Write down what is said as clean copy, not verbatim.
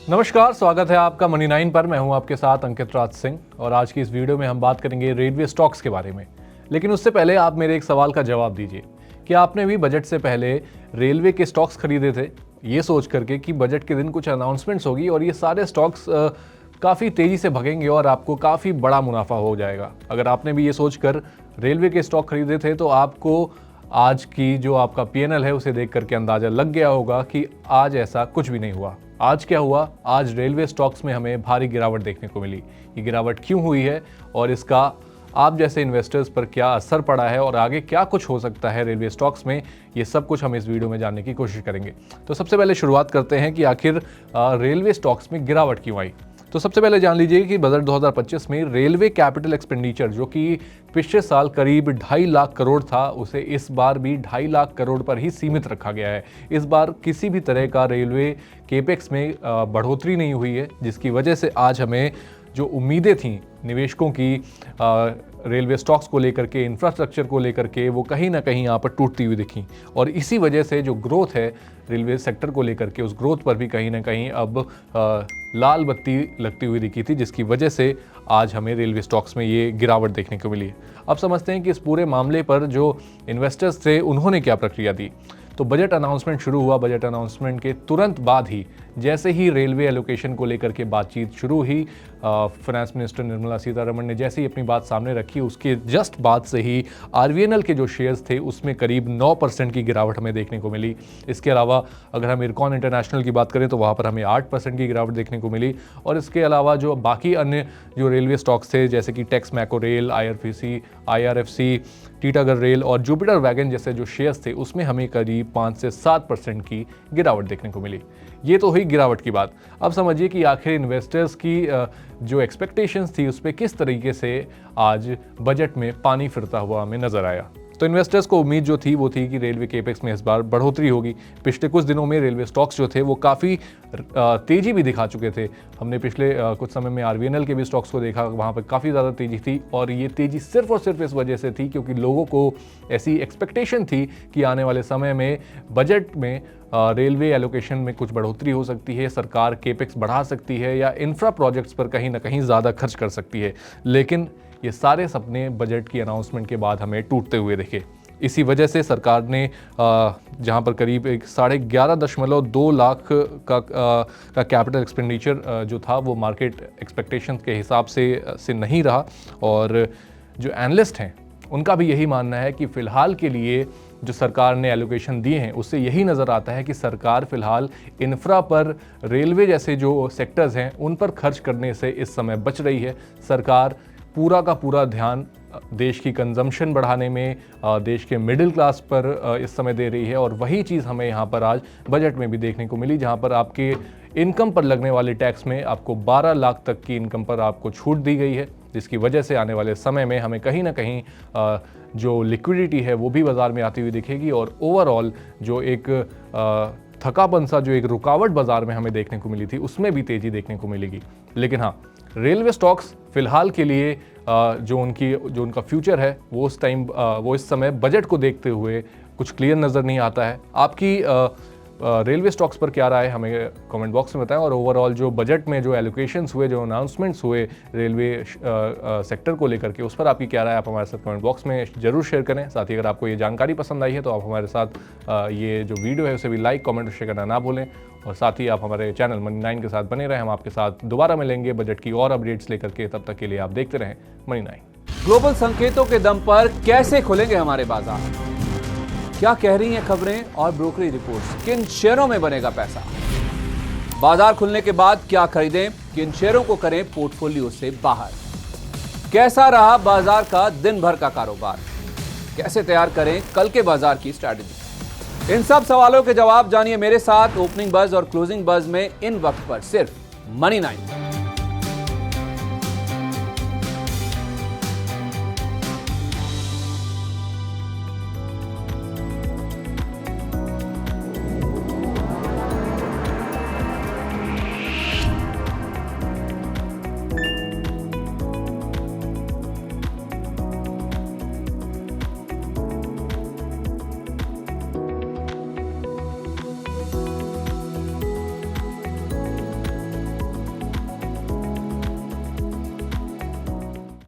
नमस्कार, स्वागत है आपका मनी 9 पर। मैं हूं आपके साथ अंकित राज सिंह और आज की इस वीडियो में हम बात करेंगे रेलवे स्टॉक्स के बारे में। लेकिन उससे पहले आप मेरे एक सवाल का जवाब दीजिए कि आपने भी बजट से पहले रेलवे के स्टॉक्स खरीदे थे, ये सोच करके कि बजट के दिन कुछ अनाउंसमेंट्स होगी और ये सारे स्टॉक्स काफ़ी तेज़ी से भगेंगे और आपको काफ़ी बड़ा मुनाफा हो जाएगा। अगर आपने भी ये सोचकर रेलवे के स्टॉक खरीदे थे तो आपको आज की जो आपका पीएनएल है उसे देख करके अंदाज़ा लग गया होगा कि आज ऐसा कुछ भी नहीं हुआ। आज क्या हुआ? आज रेलवे स्टॉक्स में हमें भारी गिरावट देखने को मिली। ये गिरावट क्यों हुई है और इसका आप जैसे इन्वेस्टर्स पर क्या असर पड़ा है और आगे क्या कुछ हो सकता है रेलवे स्टॉक्स में, ये सब कुछ हम इस वीडियो में जानने की कोशिश करेंगे। तो सबसे पहले शुरुआत करते हैं कि आखिर रेलवे स्टॉक्स में गिरावट क्यों आई। तो सबसे पहले जान लीजिए कि बजट 2025 में रेलवे कैपिटल एक्सपेंडिचर जो कि पिछले साल करीब 2.5 लाख करोड़ था, उसे इस बार भी 2.5 लाख करोड़ पर ही सीमित रखा गया है। इस बार किसी भी तरह का रेलवे केपेक्स में बढ़ोतरी नहीं हुई है, जिसकी वजह से आज हमें जो उम्मीदें थी निवेशकों की रेलवे स्टॉक्स को लेकर के, इंफ्रास्ट्रक्चर को लेकर के, वो कहीं ना कहीं यहाँ पर टूटती हुई दिखी। और इसी वजह से जो ग्रोथ है रेलवे सेक्टर को लेकर के, उस ग्रोथ पर भी कहीं ना कहीं अब लाल बत्ती लगती हुई दिखी थी, जिसकी वजह से आज हमें रेलवे स्टॉक्स में ये गिरावट देखने को मिली है। अब समझते हैं कि इस पूरे मामले पर जो इन्वेस्टर्स थे उन्होंने क्या प्रक्रिया दी। तो बजट अनाउंसमेंट शुरू हुआ। बजट अनाउंसमेंट के तुरंत बाद ही जैसे ही रेलवे एलोकेशन को लेकर के बातचीत शुरू हुई, फाइनेंस मिनिस्टर निर्मला सीतारमण ने जैसे ही अपनी बात सामने रखी, उसके जस्ट बाद से ही आरवीएनएल के जो शेयर्स थे उसमें करीब 9% की गिरावट हमें देखने को मिली। इसके अलावा अगर हम इरकॉन इंटरनेशनल की बात करें तो वहाँ पर हमें 8% की गिरावट देखने को मिली। और इसके अलावा जो बाकी अन्य जो रेलवे स्टॉक्स थे जैसे कि Texmaco rail, IRFC, Titagarh rail और जुपिटर वैगन जैसे जो शेयर्स थे उसमें हमें करीब 5 से 7% की गिरावट देखने को मिली। ये तो हुई गिरावट की बात। अब समझिए कि आखिर इन्वेस्टर्स की जो एक्सपेक्टेशंस थी उस पर किस तरीके से आज बजट में पानी फिरता हुआ हमें नजर आया। तो इन्वेस्टर्स को उम्मीद जो थी वो थी कि रेलवे केपेक्स में इस बार बढ़ोतरी होगी। पिछले कुछ दिनों में रेलवे स्टॉक्स जो थे वो काफ़ी तेज़ी भी दिखा चुके थे। हमने पिछले कुछ समय में आरवीएनएल के भी स्टॉक्स को देखा, वहाँ पर काफ़ी ज़्यादा तेज़ी थी और ये तेज़ी सिर्फ और सिर्फ इस वजह से थी क्योंकि लोगों को ऐसी एक्सपेक्टेशन थी कि आने वाले समय में बजट में रेलवे एलोकेशन में कुछ बढ़ोतरी हो सकती है, सरकार केपेक्स बढ़ा सकती है या इंफ्रा प्रोजेक्ट्स पर कहीं ना कहीं ज़्यादा खर्च कर सकती है। लेकिन ये सारे सपने बजट की अनाउंसमेंट के बाद हमें टूटते हुए दिखे। इसी वजह से सरकार ने जहां पर करीब 11.5 लाख का कैपिटल एक्सपेंडिचर जो था वो मार्केट एक्सपेक्टेशंस के हिसाब से नहीं रहा। और जो एनालिस्ट हैं उनका भी यही मानना है कि फ़िलहाल के लिए जो सरकार ने एलोकेशन दिए हैं उससे यही नज़र आता है कि सरकार फ़िलहाल इंफ्रा पर, रेलवे जैसे जो सेक्टर्स हैं उन पर खर्च करने से इस समय बच रही है। सरकार पूरा का पूरा ध्यान देश की कंजम्पशन बढ़ाने में, देश के मिडिल क्लास पर इस समय दे रही है। और वही चीज़ हमें यहाँ पर आज बजट में भी देखने को मिली, जहाँ पर आपके इनकम पर लगने वाले टैक्स में आपको 12 लाख तक की इनकम पर आपको छूट दी गई है, जिसकी वजह से आने वाले समय में हमें कहीं ना कहीं जो लिक्विडिटी है वो भी बाज़ार में आती हुई दिखेगी और ओवरऑल जो एक थकापन सा, जो एक रुकावट बाज़ार में हमें देखने को मिली थी, उसमें भी तेज़ी देखने को मिलेगी। लेकिन हाँ, रेलवे स्टॉक्स फ़िलहाल के लिए जो उनका फ्यूचर है वो इस समय बजट को देखते हुए कुछ क्लियर नज़र नहीं आता है। आपकी रेलवे स्टॉक्स पर क्या राय है हमें कमेंट बॉक्स में बताएं। और ओवरऑल जो बजट में जो एलोकेशंस हुए, जो अनाउंसमेंट्स हुए रेलवे सेक्टर को लेकर के, उस पर आपकी क्या राय आप हमारे साथ कमेंट बॉक्स में ज़रूर शेयर करें। साथ ही अगर आपको ये जानकारी पसंद आई है तो आप हमारे साथ ये जो वीडियो है उसे भी लाइक, कमेंट और शेयर करना ना भूलें। और साथ ही आप हमारे चैनल मनी 9 के साथ बने रहें। हम आपके साथ दोबारा मिलेंगे बजट की और अपडेट्स लेकर के। तब तक के लिए आप देखते रहें मनी 9। ग्लोबल संकेतों के दम पर कैसे खुलेंगे हमारे बाजार, क्या कह रही हैं खबरें और ब्रोकरेज रिपोर्ट्स, किन शेयरों में बनेगा पैसा, बाजार खुलने के बाद क्या खरीदें, किन शेयरों को करें पोर्टफोलियो से बाहर, कैसा रहा बाजार का दिन भर का कारोबार, कैसे तैयार करें कल के बाजार की स्ट्रैटेजी। इन सब सवालों के जवाब जानिए मेरे साथ ओपनिंग बज और क्लोजिंग बज में इन वक्त पर सिर्फ मनी 9।